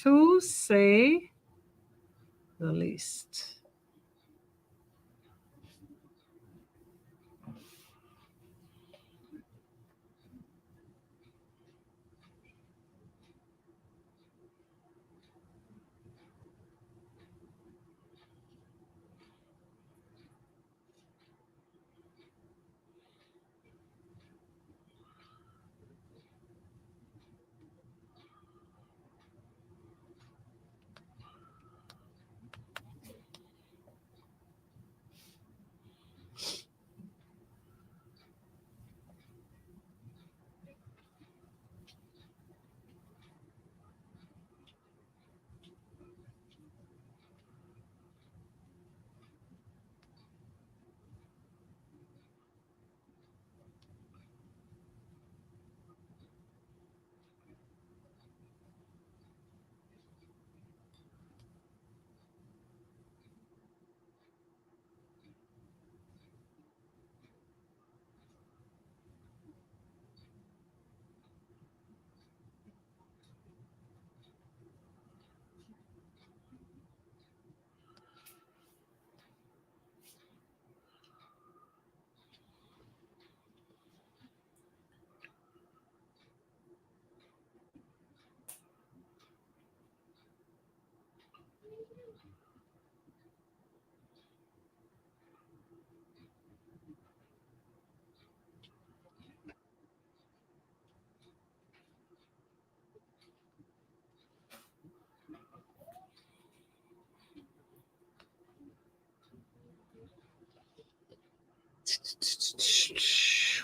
to say the least.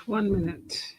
One minute.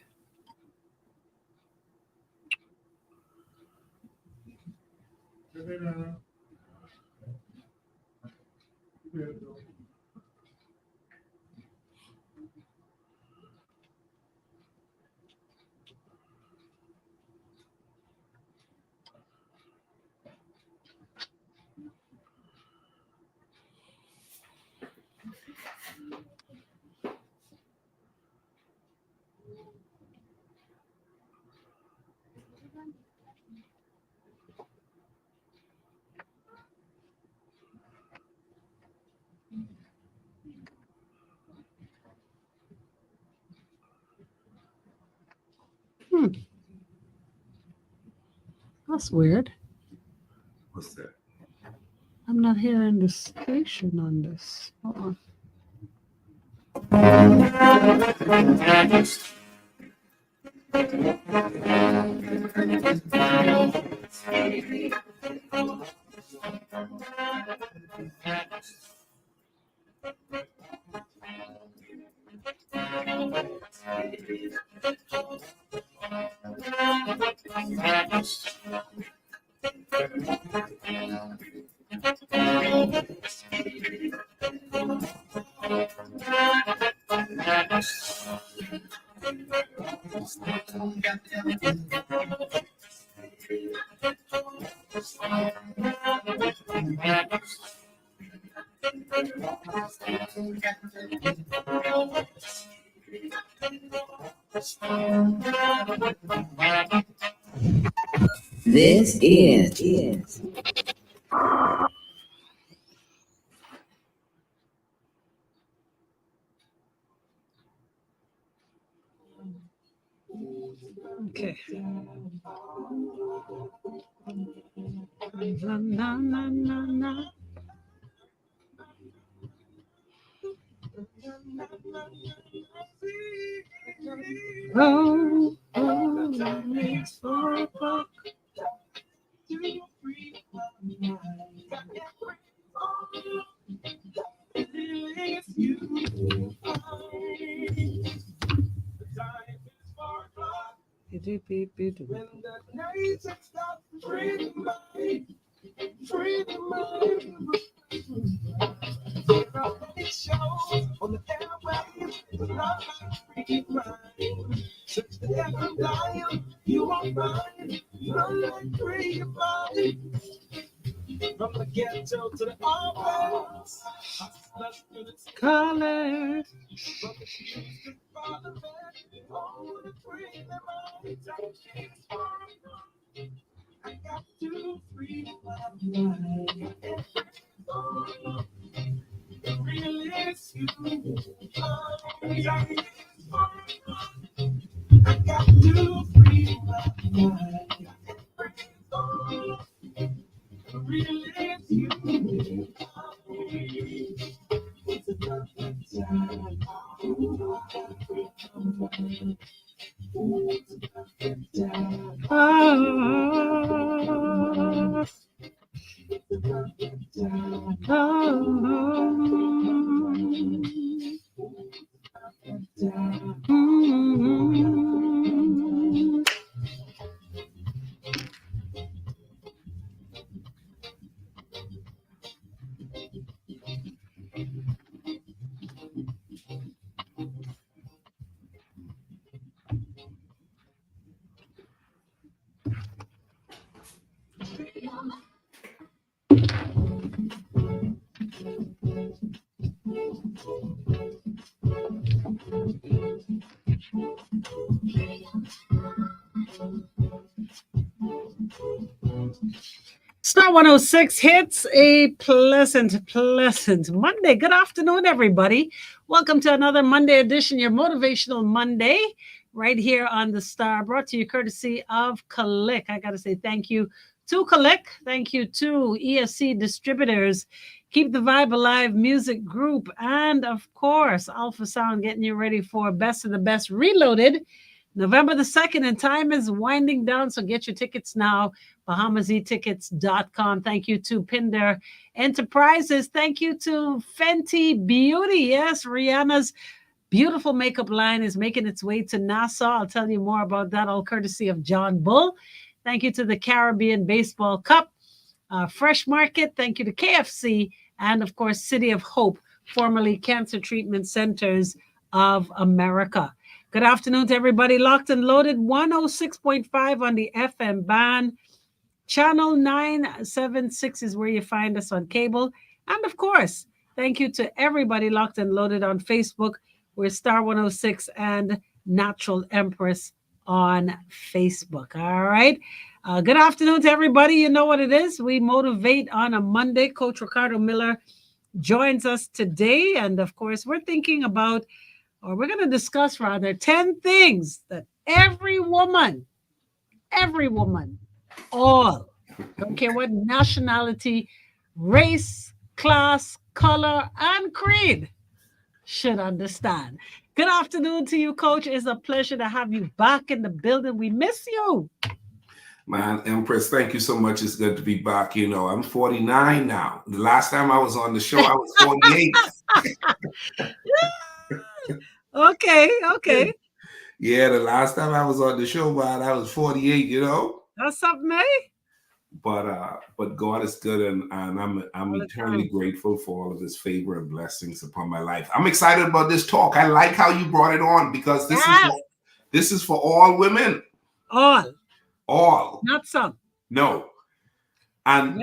That's weird. What's that? I'm not hearing the station on this. Hold on. This is Okay. Na, na, na, na, na. Oh, it's 4 o'clock. When the night stops, free mind. Show on the airwaves, love like free mind. Search the FM dial, you won't find none like free mind. From the ghetto to the office, Color. from the streets to Parliament, oh, the free mind. I got to free my mind. Real is you. I got to free my mind. Real is you. It's a perfect time. It's a perfect time. It's a perfect time. Star 106 hits a pleasant Monday. Good afternoon, everybody. Welcome to another Monday edition, your Motivational Monday, right here on the Star, brought to you courtesy of Click. I got to say thank you to Click. Thank you to ESC Distributors, Keep the Vibe Alive Music Group, and of course, Alpha Sound, getting you ready for Best of the Best Reloaded, November the 2nd, and time is winding down, so get your tickets now, BahamaZTickets.com. Thank you to Pinder Enterprises. Thank you to Fenty Beauty. Yes, Rihanna's beautiful makeup line is making its way to Nassau. I'll tell you more about that, all courtesy of John Bull. Thank you to the Caribbean Baseball Cup, Fresh Market. Thank you to KFC, and of course, City of Hope, formerly Cancer Treatment Centers of America. Good afternoon to everybody locked and loaded. 106.5 on the FM band. Channel 976 is where you find us on cable. And of course, thank you to everybody locked and loaded on Facebook. We're Star 106 and Natural Empress on Facebook. All right. Good afternoon to everybody. You know what it is. We motivate on a Monday. Coach Ricardo Miller joins us today. And of course, we're thinking about, or we're going to discuss rather, 10 things that every woman, all, don't care what nationality, race, class, color, and creed, should understand. Good afternoon to you, Coach. It's a pleasure to have you back in the building. We miss you. Man, Empress, thank you so much. It's good to be back. You know, I'm 49 now. The last time I was on the show, I was 48. Okay. Yeah, the last time I was on the show, man, I was 48, you know? That's something, eh? But God is good, and I'm eternally grateful for all of his favor and blessings upon my life. I'm excited about this talk. I like how you brought it on, because this is for all women. All. Not some. No. And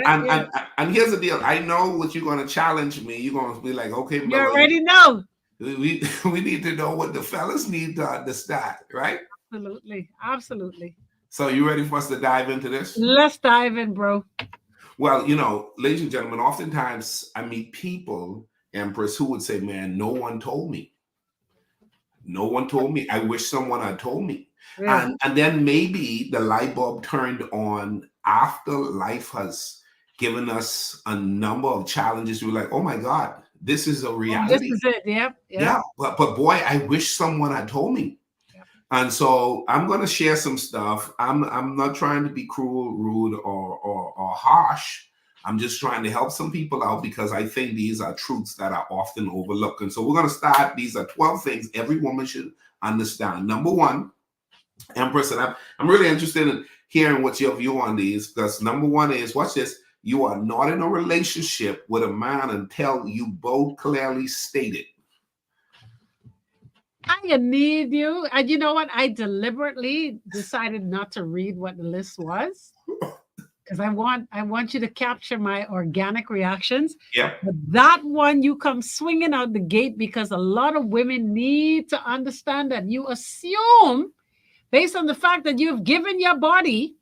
here's the deal. I know what you're going to challenge me. You're going to be like, okay, you already know. We need to know what the fellas need to understand, right? Absolutely. So you ready for us to dive into this? Let's dive in, bro. Well, you know, ladies and gentlemen, oftentimes I meet people, Empress, who would say, man, no one told me. No one told me. I wish someone had told me. Really? And then maybe the light bulb turned on after life has given us a number of challenges. We're like, oh my God, this is a reality. This is it. Yep. Yeah. But boy, I wish someone had told me. Yep. And so I'm going to share some stuff. I'm not trying to be cruel, rude, or harsh. I'm just trying to help some people out, because I think these are truths that are often overlooked. And so we're going to start. These are 12 things every woman should understand. Number one, Empress, and I'm really interested in hearing what's your view on these, because number one is, watch this, you are not in a relationship with a man until you both clearly state it. I need you. And you know what? I deliberately decided not to read what the list was, because I want you to capture my organic reactions. Yeah. But that one, you come swinging out the gate, because a lot of women need to understand that you assume, based on the fact that you've given your body,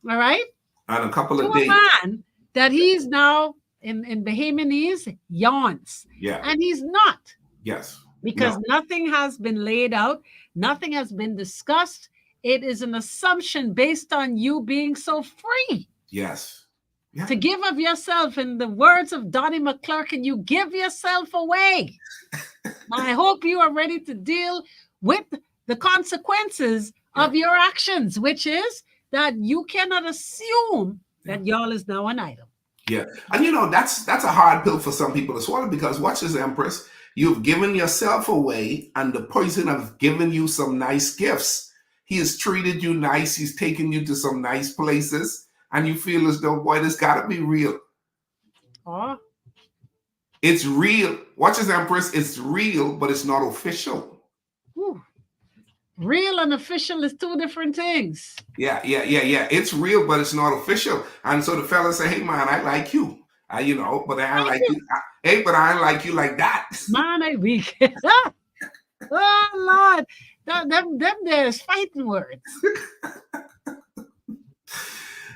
all right, And a couple to of a dates. man that he's now in Bahamianese yawns. Yeah. And he's not, Yes. because No. nothing has been laid out, nothing has been discussed. It is an assumption based on you being so free Yes. Yeah. to give of yourself. In the words of Donnie McClurkin, you give yourself away. I hope you are ready to deal with the consequences of your actions, which is that you cannot assume that y'all is now an item. Yeah. And that's a hard pill for some people to swallow, because watch this, Empress. You've given yourself away, and the person has given you some nice gifts. He has treated you nice. He's taken you to some nice places, and you feel as though, boy, this got to be real. Oh, It's real. Watch this, Empress. It's real, but it's not official. whew. Real and official is two different things. Yeah. It's real, but it's not official. And so the fella say, hey, man, I like you. But I ain't like you. Hey, but I ain't like you like that. Man, I weak. Oh, Lord. Them there's fighting words.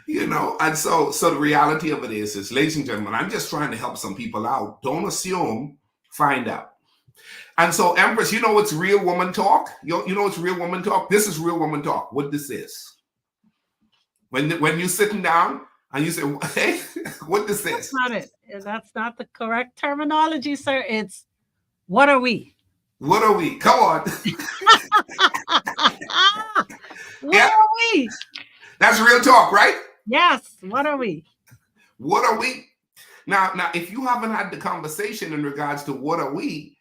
And so the reality of it is, ladies and gentlemen, I'm just trying to help some people out. Don't assume, find out. And so, Empress, it's real woman talk. You know it's real woman talk. This is real woman talk. What this is. When you're sitting down and you say, hey, what this That's is. not it. That's not the correct terminology, sir. It's what are we? What are we? Come on. What are we? That's real talk, right? Yes. What are we? What are we? Now, if you haven't had the conversation in regards to what are we,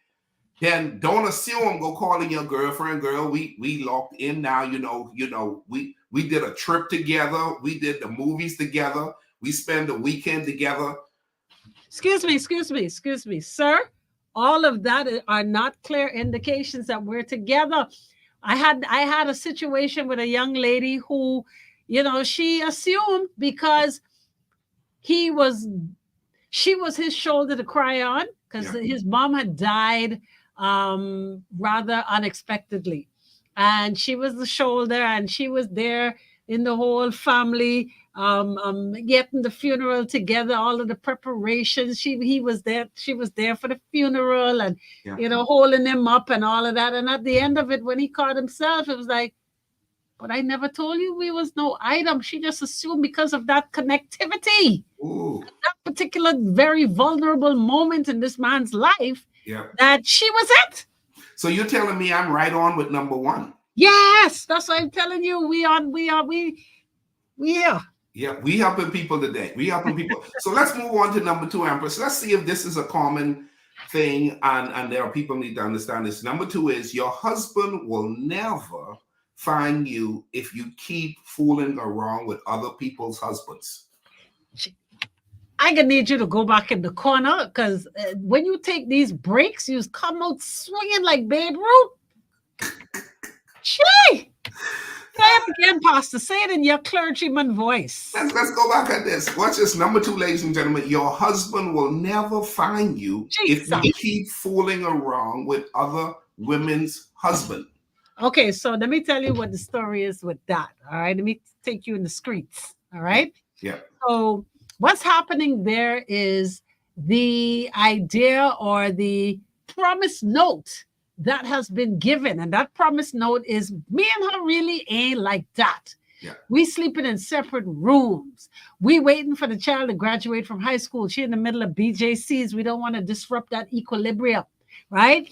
then don't assume go calling your girlfriend, girl. We locked in now. We did a trip together. We did the movies together. We spend the weekend together. Excuse me, sir. All of that are not clear indications that we're together. I had a situation with a young lady who, she assumed because she was his shoulder to cry on, because his mom had died rather unexpectedly, and she was the shoulder, and she was there in the whole family getting the funeral together, all of the preparations. He was there, she was there for the funeral, and holding him up and all of that. And at the end of it, when he caught himself, it was like, but I never told you we was no item. She just assumed because of that connectivity. Ooh. That particular very vulnerable moment in this man's life, that she was it. So you're telling me I'm right on with number one? Yes, that's what I'm telling you. We helping people today. We helping people. So let's move on to number two, Empress. Let's see if this is a common thing, and there are people who need to understand this. Number two is your husband will never find you if you keep fooling around with other people's husbands. I'm gonna need you to go back in the corner, because when you take these breaks, you come out swinging like Babe Ruth. Gee! Say it again, Pastor. Say it in your clergyman voice. Let's go back at this. Watch this. Number two, ladies and gentlemen, your husband will never find you if you keep fooling around with other women's husband. Okay, so let me tell you what the story is with that. All right, let me take you in the streets. All right. Yeah. So what's happening there is the idea or the promise note that has been given, and that promise note is, me and her really ain't like that. Yeah. We sleeping in separate rooms. We waiting for the child to graduate from high school. She in the middle of BJCs. We don't want to disrupt that equilibrium, right?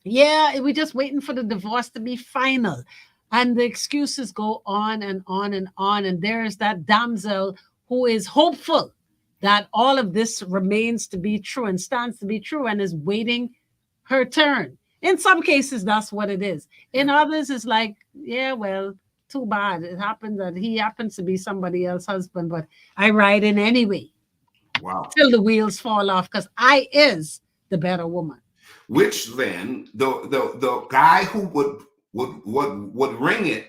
We just waiting for the divorce to be final. And the excuses go on and on and on. And there's that damsel who is hopeful that all of this remains to be true and stands to be true, and is waiting her turn. In some cases, that's what it is. In others, it's like, well, too bad. It happened that he happens to be somebody else's husband, but I ride in anyway. Wow. Till the wheels fall off, because I is the better woman. Which then the guy who would ring it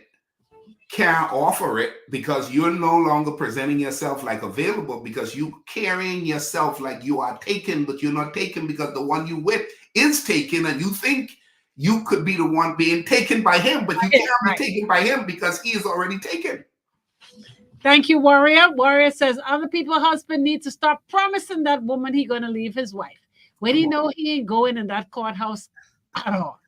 can't offer it, because you're no longer presenting yourself like available, because you carrying yourself like you are taken, but you're not taken, because the one you with is taken, and you think you could be the one being taken by him, but you can't be taken by him because he is already taken. Thank you, Warrior. Warrior says other people's husband need to stop promising that woman he gonna leave his wife when he know he ain't going in that courthouse at all.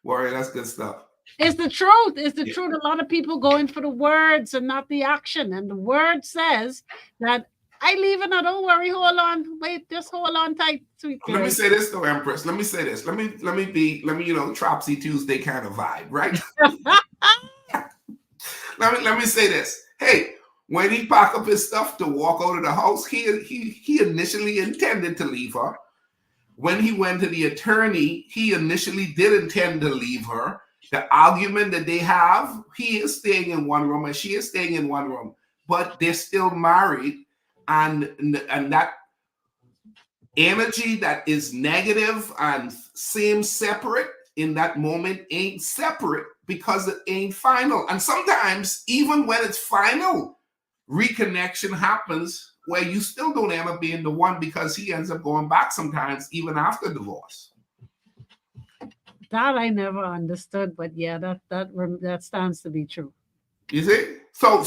Warrior, that's good stuff. It's the truth. It's the truth. A lot of people going for the words and not the action. And the word says that I leaving her. Don't worry. Hold on. Wait. Just hold on tight, sweet girl. Let me say this though, Empress. Let me say this. Let me Tropsy Tuesday kind of vibe, right? let me say this. Hey, when he packed up his stuff to walk out of the house, he initially intended to leave her. When he went to the attorney, he initially did intend to leave her. The argument that they have, he is staying in one room and she is staying in one room, but they're still married. And that energy that is negative and seems separate in that moment ain't separate because it ain't final. And sometimes, even when it's final, reconnection happens where you still don't end up being the one because he ends up going back sometimes, even after divorce. That I never understood, but yeah, that stands to be true. You see? So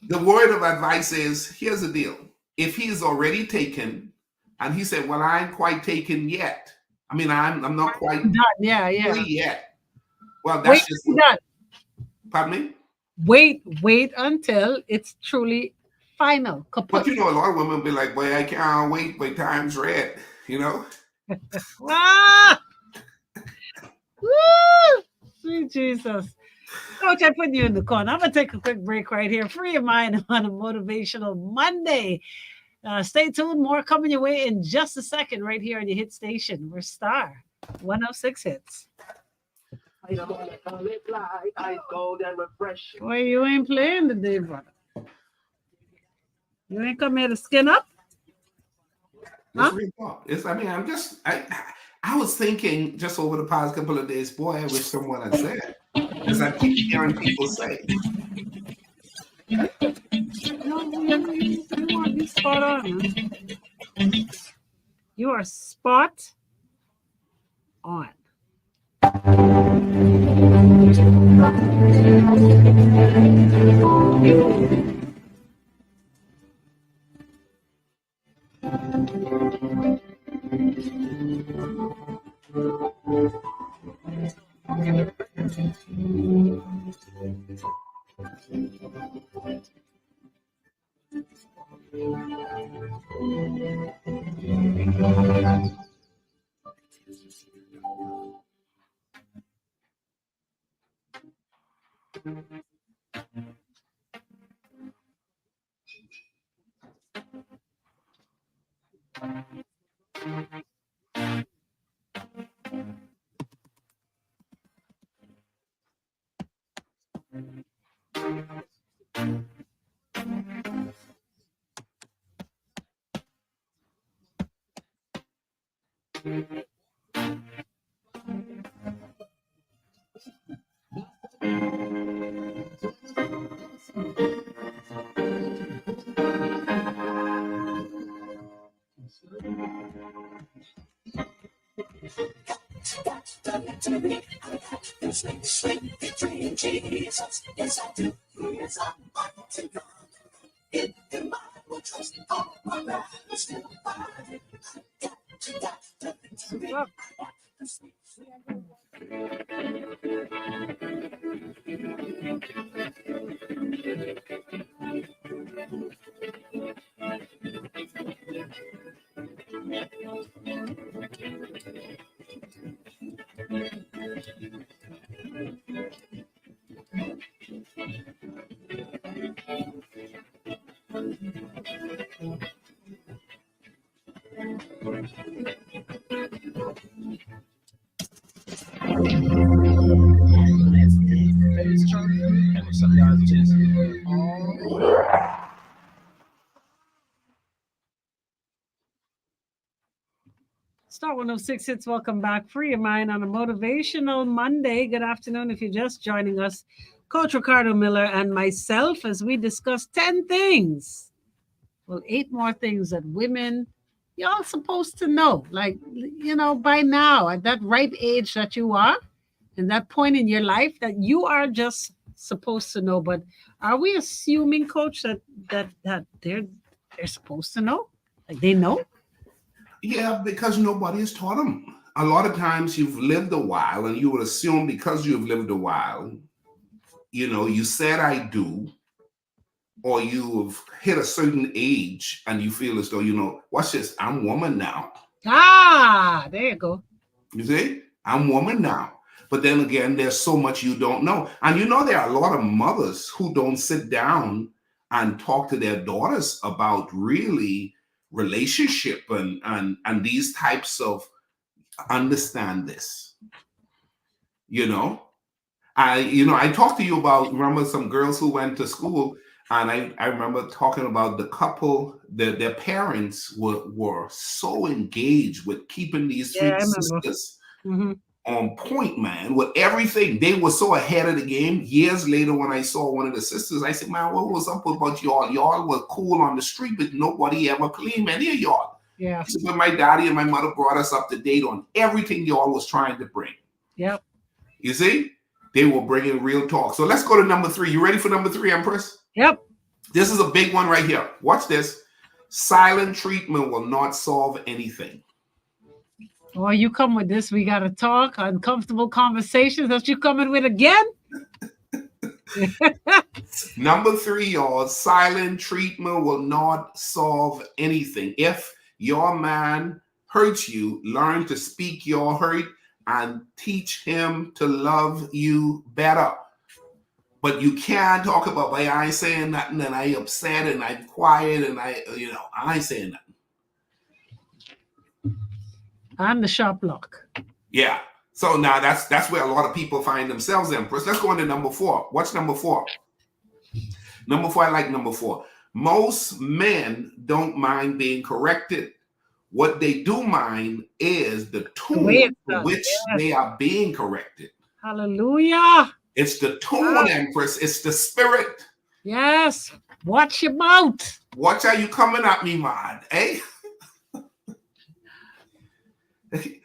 the word of advice is, here's the deal. If he is already taken, and he said, well, I ain't quite taken yet. I mean, I'm not quite done. Yeah. Yet. Well, that's just done. Pardon me? Wait until it's truly final. Kaput. But you know, a lot of women be like, boy, I can't wait, but time's red, you know? Ah! Woo! Sweet Jesus. Coach, I put you in the corner. I'm going to take a quick break right here. Free your mind on a motivational Monday. Stay tuned. More coming your way in just a second right here on your hit station. We're Star 106 Hits. I don't want to call it light. I go and refresh. Boy, you ain't playing today, brother. You ain't come here to skin up? Huh? I was thinking just over the past couple of days, boy, I wish someone had said, because I keep hearing people say. No, you spot on. Man. You are spot on. Star 106 Hits, welcome back. Free your mind on a motivational Monday. Good afternoon if you're just joining us. Coach Ricardo Miller and myself as we discuss 10 things. Well, 8 more things that women, y'all supposed to know. Like, you know, by now, at that ripe age that you are, and that point in your life that you are just supposed to know, but are we assuming, Coach, that they're supposed to know? Like they know? Yeah, because nobody has taught them. A lot of times you've lived a while, and you would assume because you've lived a while, you said I do, or you've hit a certain age and you feel as though, watch this, I'm woman now. Ah, there you go. You see, I'm woman now. But then again, there's so much you don't know. And there are a lot of mothers who don't sit down and talk to their daughters about really relationship and these types of understand this. I talked to you about, remember some girls who went to school, and I remember talking about the couple, their parents were so engaged with keeping these three sisters on point, man, with everything. They were so ahead of the game. Years later, when I saw one of the sisters, I said, man, what was up about y'all? Y'all were cool on the street, but nobody ever claimed any of y'all. Yeah. So when my daddy and my mother brought us up to date on everything y'all was trying to bring. Yep. You see? They were bringing real talk. So let's go to number 3. You ready for number 3, Empress? Yep. This is a big one right here. Watch this. Silent treatment will not solve anything. Oh, you come with this. We got to talk. Uncomfortable conversations. That's you coming with again? Number 3, y'all. Silent treatment will not solve anything. If your man hurts you, learn to speak your hurt and teach him to love you better. But you can't talk about, I ain't saying nothing, and I upset, and I'm quiet, and I ain't saying nothing. I'm the sharp lock. Yeah. So now that's where a lot of people find themselves, Empress. Let's go into number 4. What's number 4? Number 4, I like number 4. Most men don't mind being corrected. What they do mind is the tone in which they are being corrected. Hallelujah. It's the tone, Empress. It's the spirit. Yes. Watch your mouth. Watch how you coming at me, man. Eh? And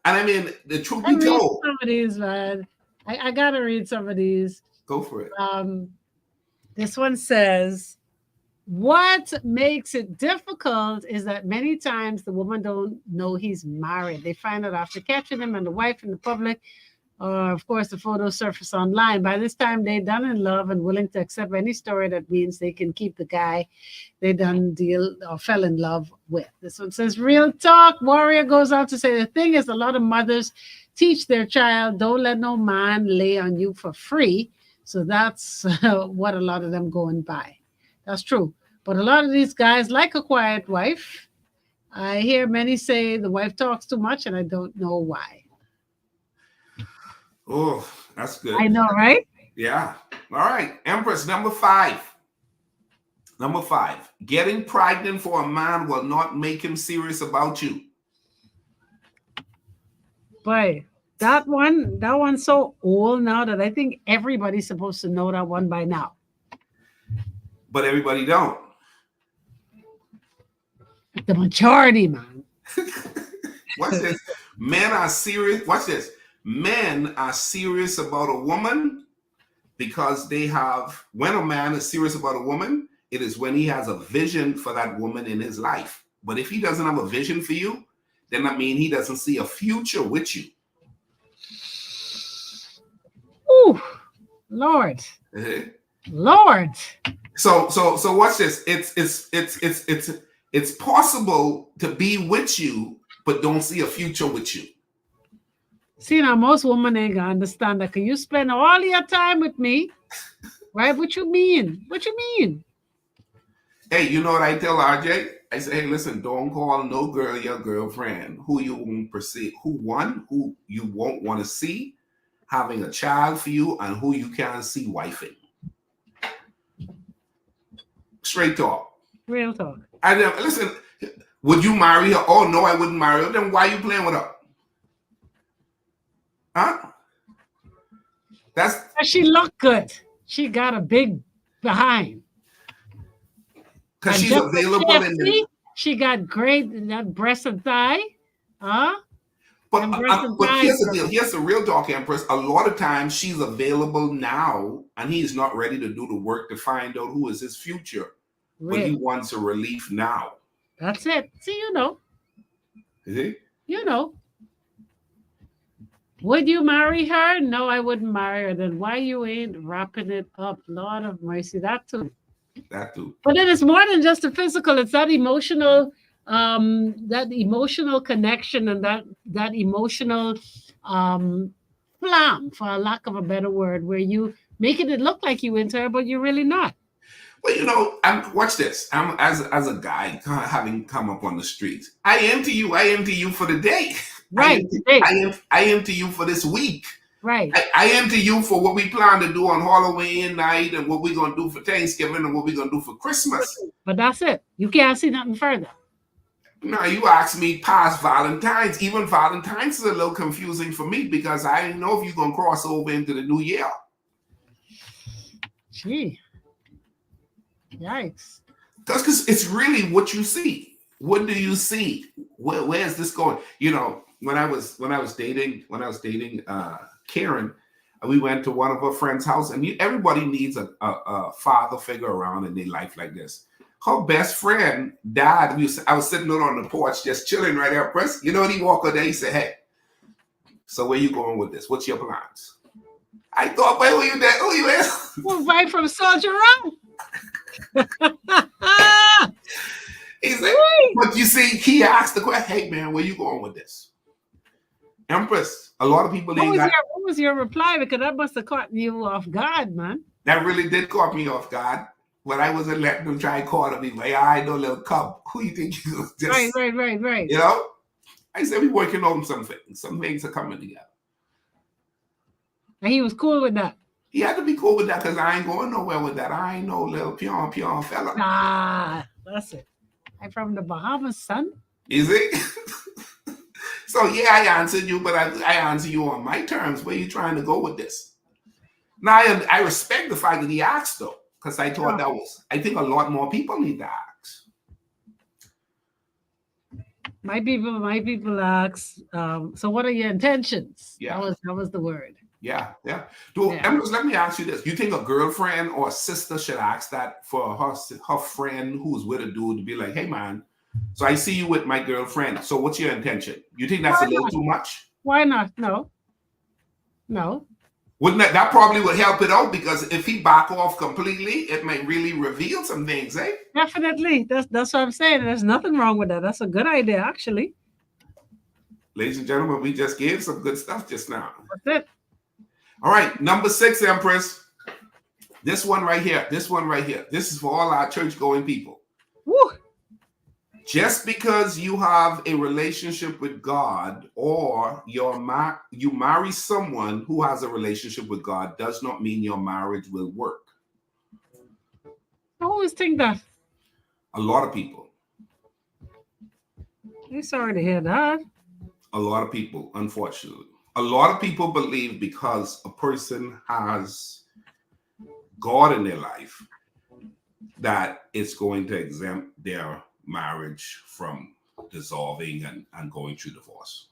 I mean, the truth be told. Some of these, man. I got to read some of these. Go for it. This one says, what makes it difficult is that many times the woman don't know he's married. They find out after catching him and the wife in the public, or of course the photos surface online. By this time, they're done in love and willing to accept any story that means they can keep the guy they done deal or fell in love with. This one says, real talk. Warrior goes on to say, the thing is, a lot of mothers teach their child, don't let no man lay on you for free. So that's what a lot of them going by. That's true. But a lot of these guys like a quiet wife. I hear many say the wife talks too much, and I don't know why. Oh, that's good. I know, right? Yeah. All right. Empress, number 5. Number 5. Getting pregnant for a man will not make him serious about you. Boy, that one's so old now that I think everybody's supposed to know that one by now. But everybody don't. The majority, man. Watch this. Men are serious. Watch this. Men are serious about a woman because when a man is serious about a woman, it is when he has a vision for that woman in his life. But if he doesn't have a vision for you, then that means he doesn't see a future with you. Ooh, Lord. Lord. So watch this. It's possible to be with you, but don't see a future with you. See, now most women ain't gonna understand that. Can you spend all your time with me? Right? What you mean? What you mean? Hey, you know what I tell RJ? I say, hey, listen, don't call no girl your girlfriend who you won't perceive, who you won't want to see having a child for you, and who you can't see wifing. Straight talk. Real talk. And listen, would you marry her? Oh no, I wouldn't marry her. Then why are you playing with her? Huh? She looked good. She got a big behind. Because she's available in the... She got great that breast and thigh. Huh? But here's the deal. Here's the real talk, Empress. A lot of times she's available now, and he's not ready to do the work to find out who is his future. But he wants a relief now. That's it. See, you know. Is he? You know. Would you marry her? No, I wouldn't marry her. Then why you ain't wrapping it up? Lord of mercy. That too. That too. But then it's more than just the physical. It's that emotional connection and that emotional flam, for a lack of a better word, where you making it look like you into her, but you're really not. Well, you know, watch this. I'm as a guy having come up on the streets. I am to you for the day. Right. I am to you for this week. Right. I am to you for what we plan to do on Halloween night and what we're going to do for Thanksgiving and what we're going to do for Christmas. But that's it. You can't see nothing further. Now, you ask me past Valentine's. Even Valentine's is a little confusing for me because I didn't know if you're going to cross over into the new year. Gee. Yikes. Because it's really what you see. What do you see? Where is this going? You know, when I was dating Karen, we went to one of her friends' house, and everybody needs a father figure around in their life like this. Her best friend died. I was sitting on the porch just chilling right there. You know, and he walked over there. He said, "Hey, so where you going with this? What's your plans?" I thought, "Where were you there? Who you at?" Well, right from Soldier Row. He said, but you see, he asked the question, "Hey man, where you going with this?" Empress, a lot of people what was your reply? Because that must have caught you off guard, man. That really did caught me off guard. But I wasn't letting them try and corner me. Like, I know, little cub. Who you think you just... Right. You know? I said, we're working on some things. Some things are coming together. And he was cool with that. He had to be cool with that because I ain't going nowhere with that. I ain't no little pure fella. Ah, that's it. I'm from the Bahamas, son. Is it? So, yeah, I answered you, but I answer you on my terms. Where you trying to go with this? Now, I respect the fact that he asked, though, because I thought I think a lot more people need to ask. My people ask, so what are your intentions? Yeah. That was the word. Yeah. Empress, let me ask you this. You think a girlfriend or a sister should ask that for her friend who's with a dude to be like, "Hey, man, so I see you with my girlfriend. So what's your intention?" You think that's a little too much? Why not? No. Wouldn't that probably would help it out? Because if he back off completely, it may really reveal some things, eh? Definitely. That's what I'm saying. There's nothing wrong with that. That's a good idea, actually. Ladies and gentlemen, we just gave some good stuff just now. That's it. All right, number 6, Empress. This one right here. This is for all our church-going people. Woo. Just because you have a relationship with God or you marry someone who has a relationship with God does not mean your marriage will work. I always think that. A lot of people. I'm sorry to hear that. A lot of people, unfortunately. A lot of people believe because a person has God in their life that it's going to exempt their marriage from dissolving and going through divorce.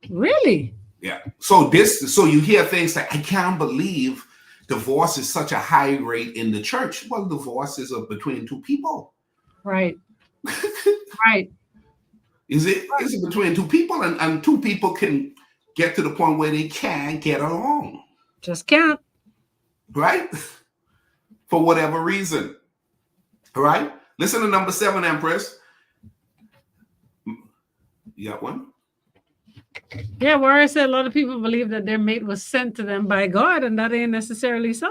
Really? Yeah. So you hear things like, "I can't believe divorce is such a high rate in the church." Well, divorces are between two people. Right. Right. Is it between two people and two people can get to the point where they can't get along. Just can't. Right? For whatever reason. All right? Listen to number 7, Empress. You got one? Yeah, where I said a lot of people believe that their mate was sent to them by God, and that ain't necessarily so.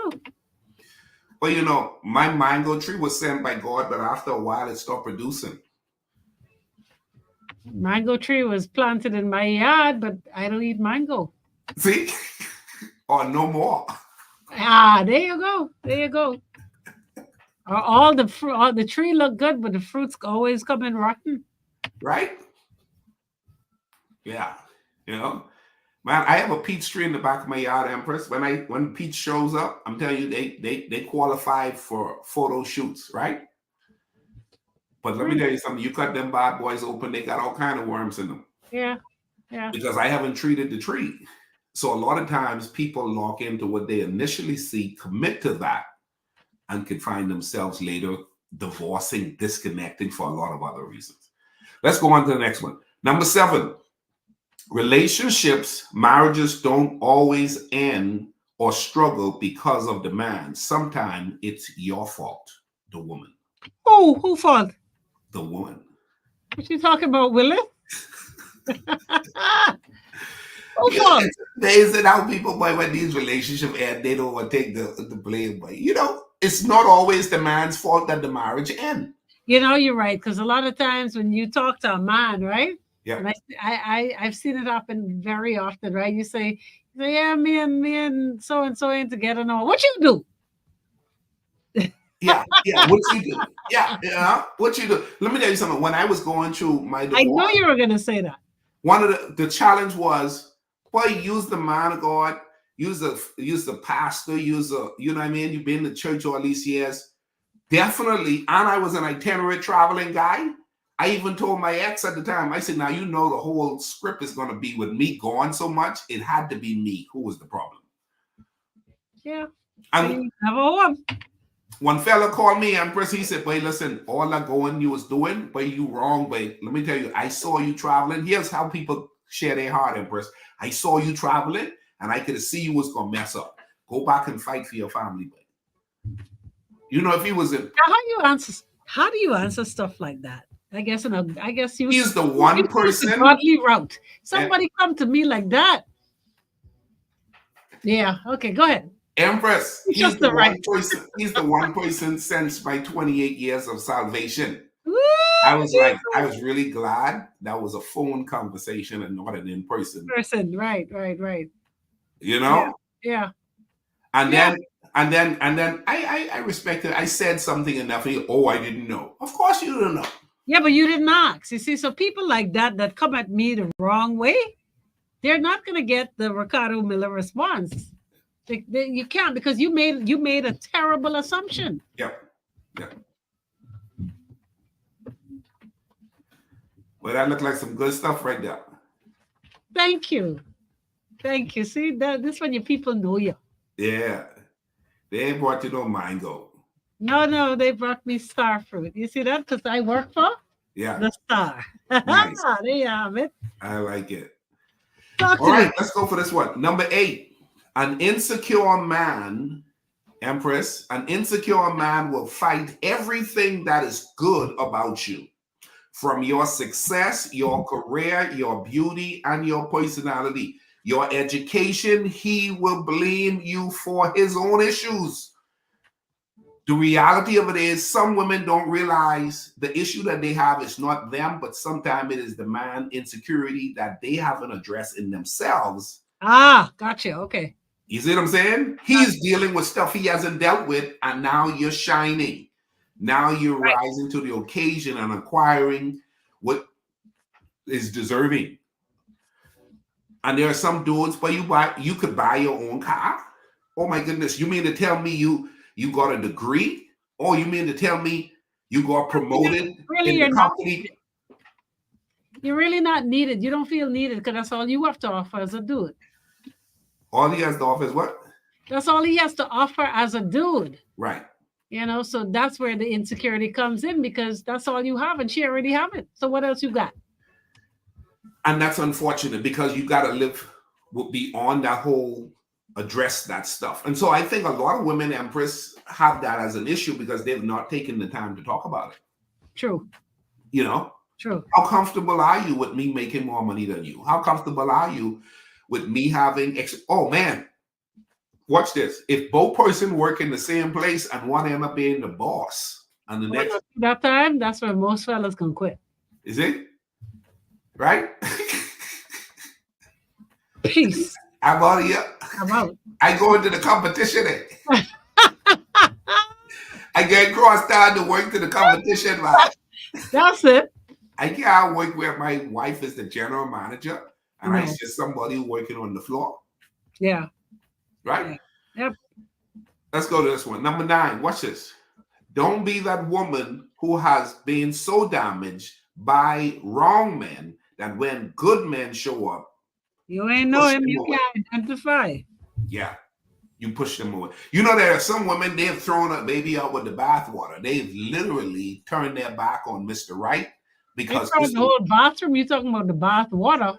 Well, you know, my mango tree was sent by God, but after a while it stopped producing. Mango tree was planted in my yard, but I don't eat mango. See? Or no more. Ah, there you go. All the tree look good, but the fruits always come in rotten. Right? Yeah. You know? Man, I have a peach tree in the back of my yard, Empress. When peach shows up, I'm telling you, they qualify for photo shoots, right? But let me tell you something. You cut them bad boys open, they got all kind of worms in them. Yeah. Yeah. because I haven't treated the tree. So a lot of times people lock into what they initially see, commit to that, and can find themselves later divorcing, disconnecting for a lot of other reasons. Let's go on to the next one. Number 7, relationships, marriages don't always end or struggle because of demand. Sometimes it's your fault, the woman. Oh, who fault? The woman. What you talking about, Willie? Who Yeah, fault? it's amazing how people, boy, when these relationships end, they don't want to take the blame. But it's not always the man's fault that the marriage end. You're right, because a lot of times when you talk to a man, right? Yeah. And I've seen it happen very often, right? You say, yeah, me and so ain't together no. What you do? Yeah, what you do? Yeah, what you do? Let me tell you something. When I was going through my divorce, I know you were gonna say that. one of the challenge was, boy, use the man of God, use the pastor, you know what I mean? You've been to church all these years. Definitely, and I was an itinerant traveling guy. I even told my ex at the time, I said, now the whole script is going to be with me gone so much. It had to be me who was the problem. Yeah. And Never one. one fella called me, Empress, he said, boy, listen, all that going you was doing, but you wrong, boy. Let me tell you, I saw you traveling. Here's how people share their heart, Empress. I saw you traveling, and I could see you was going to mess up. Go back and fight for your family, boy. If he was in... How do you answer stuff like that? I guess he's the one person. Godly route. Somebody come to me like that. Yeah. Okay. Go ahead. Empress. He's the right person. He's the one person since my 28 years of salvation. Woo, I was really glad that was a phone conversation and not an in-person. Right. Yeah. And then I respected. I said something enough. I didn't know. Of course you didn't know. Yeah, but you didn't ask. You see, so people like that come at me the wrong way, they're not going to get the Ricardo Miller response. You can't, because you made a terrible assumption. Yep. Well, that looked like some good stuff right there. Thank you. See, this when your people know you. Yeah. They ain't brought you no mango. No, they brought me star fruit. You see that? Because I work for the star. Nice. There you have it. I like it. All right, let's go for this one. Number 8. An insecure man, Empress, an insecure man will fight everything that is good about you. From your success, your career, your beauty, and your personality. Your education, he will blame you for his own issues. The reality of it is some women don't realize the issue that they have is not them, but sometimes it is the man insecurity that they haven't addressed in themselves. Gotcha. Okay. You see what I'm saying? He's dealing with stuff he hasn't dealt with, and now you're shining. Now you're rising to the occasion and acquiring what is deserving. And there are some dudes, but you could buy your own car. Oh my goodness. You mean to tell me you got a degree? Or you mean to tell me you got promoted in the company? You're really not needed. You don't feel needed because that's all you have to offer as a dude. All he has to offer is what? That's all he has to offer as a dude. Right. So that's where the insecurity comes in, because that's all you have and she already have it. So what else you got? And that's unfortunate, because you got to live beyond that whole address that stuff. And so I think a lot of women, Empress, have that as an issue because they've not taken the time to talk about it. True. True. How comfortable are you with me making more money than you? How comfortable are you with me having oh man, watch this. If both person work in the same place and one end up being the boss and the next that time, that's where most fellas can quit. Is it? Right? Peace. I'm out of here. I'm out. I go into the competition. I get crossed down to work to the competition, right? That's it. I can't work where my wife is the general manager and I see somebody working on the floor. Yeah. Right? Yep. Let's go to this one. Number 9. Watch this. Don't be that woman who has been so damaged by wrong men that when good men show up, You ain't know push him, them you away. can't identify. Yeah, you push them away. You know, there are some women, they've thrown a baby out with the bathwater. They've literally turned their back on Mr. Right They because throw the whole bathroom. You talking about the bath water?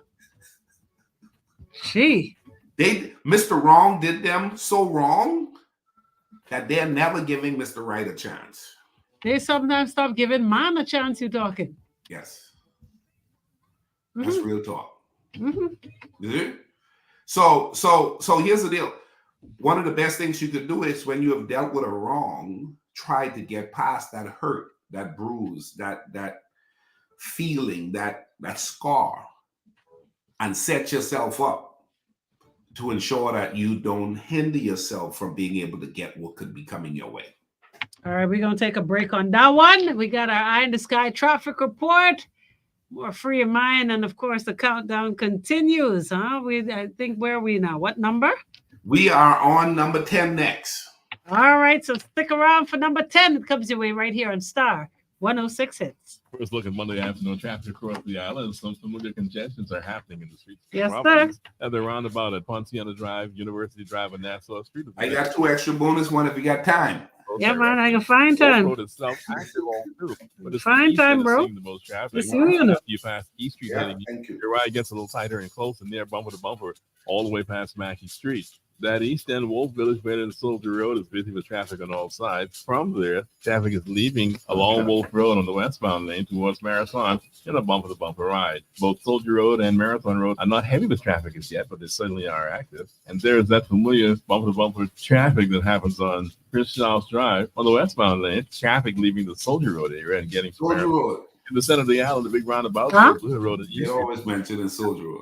Gee, Mr. Wrong did them so wrong that they're never giving Mr. Right a chance. they sometimes stop giving man a chance. You talking? Yes, that's Mhm, real talk. mhm. Is it? So here's the deal. One of the best things you could do is when you have dealt with a wrong, try to get past that hurt, that bruise, that feeling, that scar, and set yourself up to ensure that you don't hinder yourself from being able to get what could be coming your way. All right, we're gonna take a break on that one. We got our eye in the sky traffic report. More free your mind, and of course the countdown continues. Huh? I think where are we now? What number? We are on number 10 next. All right, so stick around for number 10. It comes your way right here on Star 106 Hits. First look at Monday afternoon traffic across the island. Some familiar congestions are happening in the streets. Yes, Problems at the roundabout at Ponciana Drive, University Drive, and Nassau Street. I got 2 extra bonus one if you got time. Yeah, man, I can find time. Road itself active all through, but it's Find the east time, that is bro. seeing the most traffic. It's you know. You pass East Street Yeah, heading thank you. your ride gets a little tighter and close and near bumper to bumper all the way past Mackey Street. That east end Wolf Village way to the Soldier Road is busy with traffic on all sides. From there, traffic is leaving along Wolf Road on the westbound lane towards Marathon in a bumper to bumper ride. Both Soldier Road and Marathon Road are not heavy with traffic as yet, but they certainly are active. And there's that familiar bumper to bumper traffic that happens on Prince Charles Drive on the westbound lane. Traffic leaving the Soldier Road area and getting to Soldier Marathon. Road. In the center of the island, the big roundabout, Huh? Blue Road at They East Street. always mention in Soldier Road.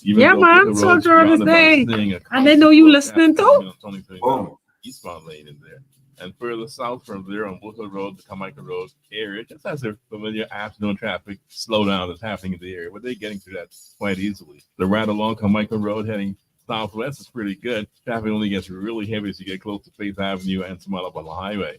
Even Yeah, though man, Blue Soldier Road is roundabout there. seeing a And they know you constant listening traffic too. on 20 Oh, eastbound lane in there. And further south from there on Woodhill Road, the Carmichael Road area, just as a familiar afternoon traffic slowdown that's happening in the area, but they're getting through that quite easily. The ride along Carmichael Road heading southwest is pretty good. Traffic only gets really heavy as you get close to Faith Avenue and Smallabella Highway.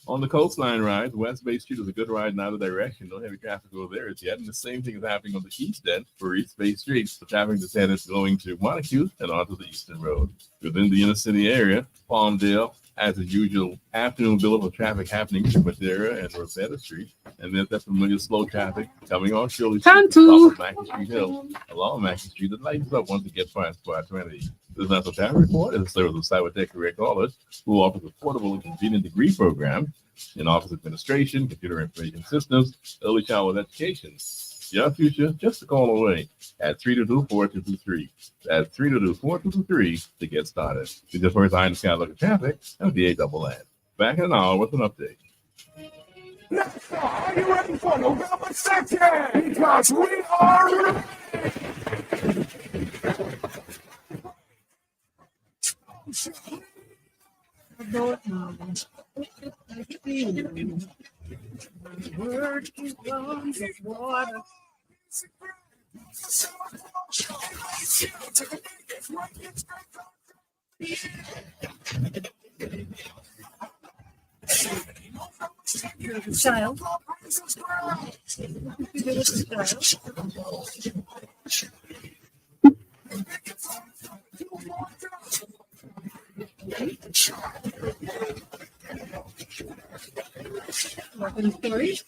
On the coastline ride, West Bay Street is a good ride in either direction. No heavy traffic over there as yet. And the same thing is happening on the east end for East Bay Street. The traffic is headed going to Montague and onto the Eastern Road. Within the inner city area, Palmdale has the usual afternoon billable traffic happening in Madeira and Rosetta Street. And there's that familiar slow traffic coming on Shirley Street, Turn top two. of Mackey Street Hill. Along Mackey Street, it lights up once it gets past 520. This National Traffic Report is a service of Cybertech Direct College, who offers a portable and convenient degree program in office administration, computer information systems, early childhood education. Your future, just a call away at 322-4223. That's 322-4223 to get started. It's your first eye in the sky look at traffic and the AAN. Back in an hour with an update. Are you ready for November 2nd? Because we are ready. Word is on the water. Child. Welcome story. Julian, believe.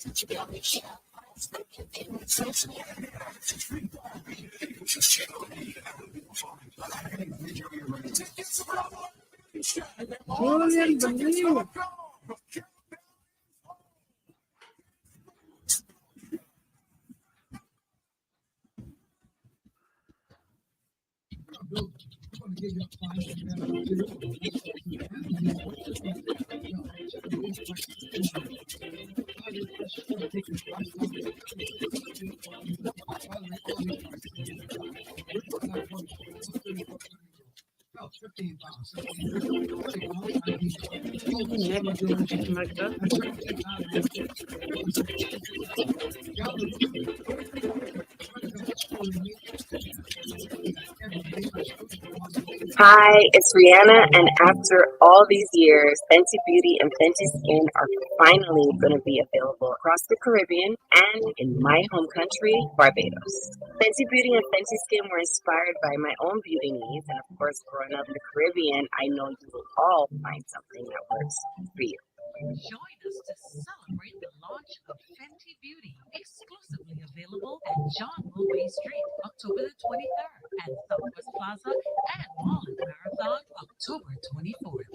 Never do anything like that. Hi, it's Rihanna, and after all these years, Fenty Beauty and Fenty Skin are finally going to be available across the Caribbean and in my home country, Barbados. Fenty Beauty and Fenty Skin were inspired by my own beauty needs, and of course, growing up in the Caribbean, I know you will all find something that works for you. Join us to celebrate the launch of Fenty Beauty, exclusively available at John Mulway Street, October the 23rd, and Southwest Plaza and Mall at Marathon, October 24th.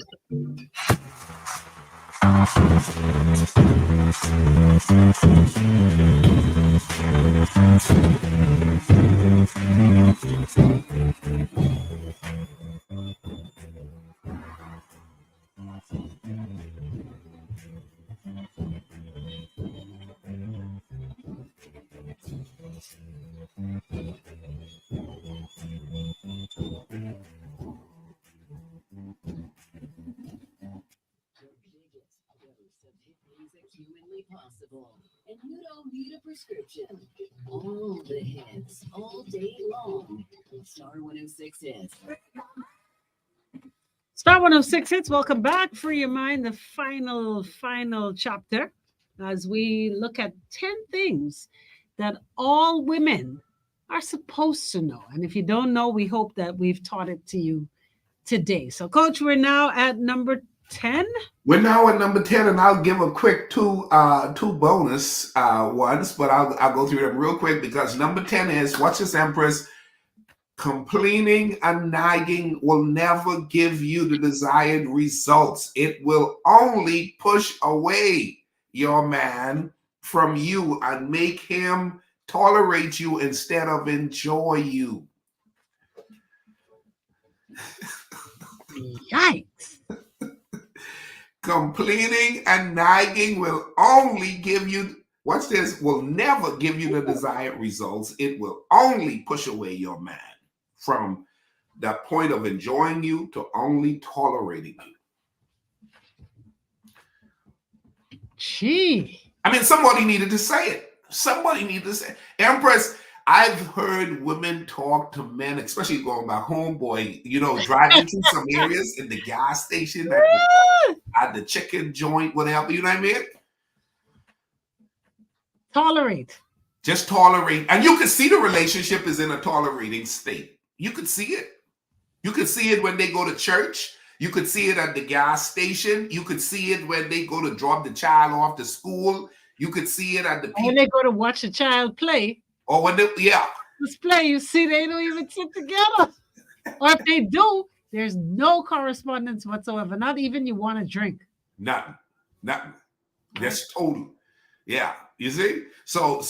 Humanly possible, and you don't need a prescription. All the hits, all day long. Star 106 hits. Star 106 hits. Welcome back. Free Your Mind, the final chapter, as we look at 10 things that all women are supposed to know. And if you don't know, we hope that we've taught it to you today. So, Coach, we're now at number 10. We're now at number 10, and I'll give a quick two bonus ones, but I'll go through them real quick because number 10 is, watch this, Empress. Complaining and nagging will never give you the desired results. It will only push away your man from you and make him tolerate you instead of enjoy you. Yikes. Complaining and nagging will only give you, watch this, will never give you the desired results. It will only push away your man from that point of enjoying you to only tolerating you. Gee. I mean, somebody needed to say it. Somebody needed to say it. Empress, I've heard women talk to men, especially going back home, boy, driving through some areas in the gas station, at the chicken joint, whatever, you know what I mean? Tolerate. Just tolerate. And you can see the relationship is in a tolerating state. You could see it. You could see it when they go to church. You could see it at the gas station. You could see it when they go to drop the child off to school. You could see it at the When they go to watch a child play. Or when they, display, you see they don't even sit together. Or if they do, there's no correspondence whatsoever. Not even you want to drink. Nothing. That's total. Yeah. You see? So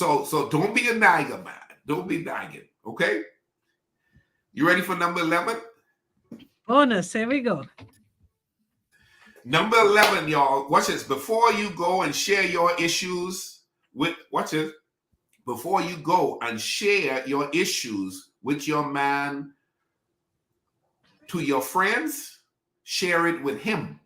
don't be a nagger, man. Don't be nagging. Okay? You ready for number 11? Bonus. Here we go. Number 11, y'all. Watch this. Before you go and share your issues with, watch this. Before you go and share your issues with your man to your friends, share it with him.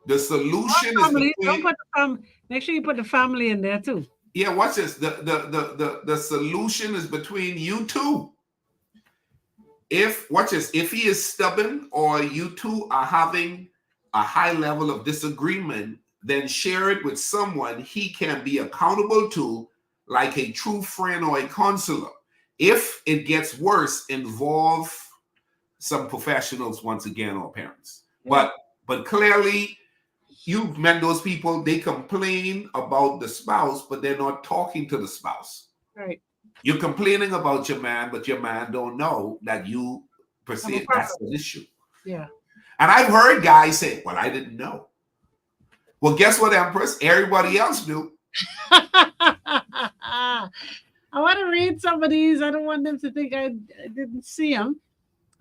The solution is between, make sure you put the family in there too. Yeah, watch this. The solution is between you two. Watch this, if he is stubborn or you two are having a high level of disagreement, then share it with someone he can be accountable to, like a true friend or a counselor. If it gets worse, involve some professionals once again, or parents. Yeah. But clearly, you've met those people, they complain about the spouse, but they're not talking to the spouse. Right. You're complaining about your man, but your man don't know that you perceive that's an issue. Yeah. And I've heard guys say, well, I didn't know. Well, guess what, Empress? Everybody else knew. I want to read some of these. I don't want them to think I didn't see them.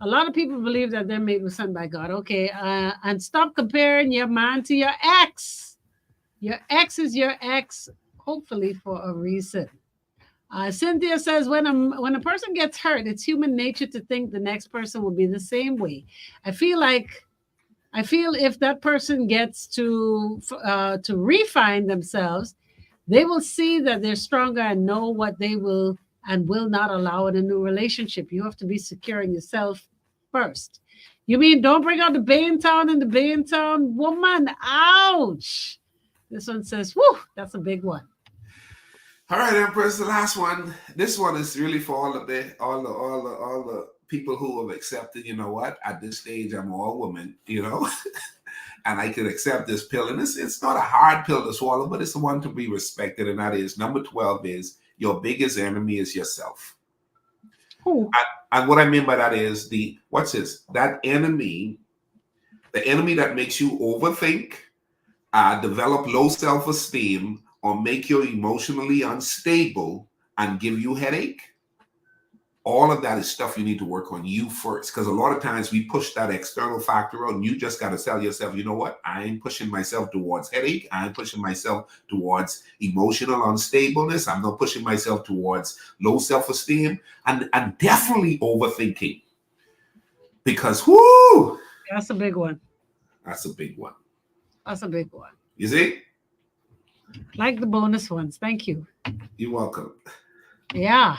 A lot of people believe that they're made with sent by God. Okay. And stop comparing your man to your ex. Your ex is your ex, hopefully for a reason. Cynthia says, when a person gets hurt, it's human nature to think the next person will be the same way. I feel if that person gets to refine themselves, they will see that they're stronger and know what they will and will not allow in a new relationship. You have to be securing yourself first. You mean don't bring out the Baytown and the Baytown woman? Ouch! This one says, "Whoo, that's a big one." All right, Empress, the last one. This one is really for all the people who have accepted. You know what? At this stage, I'm all woman. You know, and I can accept this pill. And it's not a hard pill to swallow, but it's the one to be respected. And that is number 12 is your biggest enemy is yourself. Who? And what I mean by that is that enemy, the enemy that makes you overthink, develop low self-esteem, or make you emotionally unstable and give you headache. All of that is stuff you need to work on you first. Because a lot of times we push that external factor out, and you just got to tell yourself, you know what? I ain't pushing myself towards headache. I ain't pushing myself towards emotional unstableness. I'm not pushing myself towards low self-esteem and definitely overthinking. Because, whoo! That's a big one. That's a bbig one. That's a big one. You see? Like the bonus ones. Thank you. You're welcome. Yeah.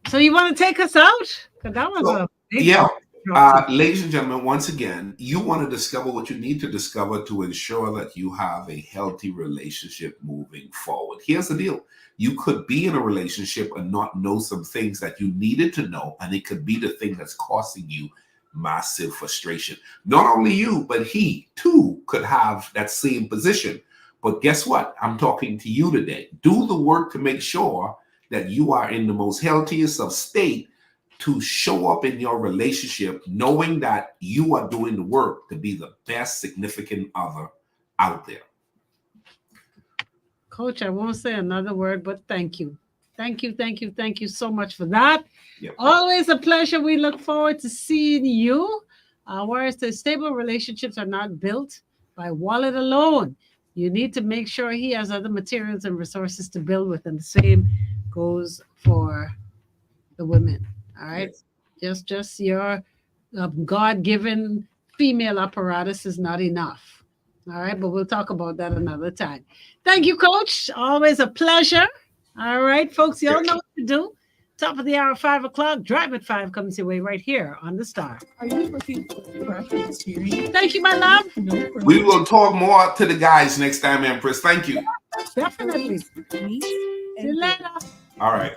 So you want to take us out? Because that was a big Yeah. one. Ladies and gentlemen, once again, you want to discover what you need to discover to ensure that you have a healthy relationship moving forward. Here's the deal. You could be in a relationship and not know some things that you needed to know, and it could be the thing that's causing you massive frustration. Not only you, but he too could have that same position. But guess what? I'm talking to you today. Do the work to make sure that you are in the most healthiest of state to show up in your relationship, knowing that you are doing the work to be the best significant other out there. Coach, I won't say another word, but thank you. Thank you so much for that. Yep. Always a pleasure. We look forward to seeing you. Whereas the stable relationships are not built by wallet alone. You need to make sure he has other materials and resources to build with, and the same goes for the women. All right. Yes. Just your God-given female apparatus is not enough. All right. But we'll talk about that another time. Thank you, Coach. Always a pleasure. All right, folks. Y'all know what to do. Top of the hour, 5 o'clock. Drive at 5 comes your way right here on the Star. Are you looking for preference hearing? Thank you, my love. No. We will talk more to the guys next time, Empress. Thank you. Definitely. Me? See you later. All right.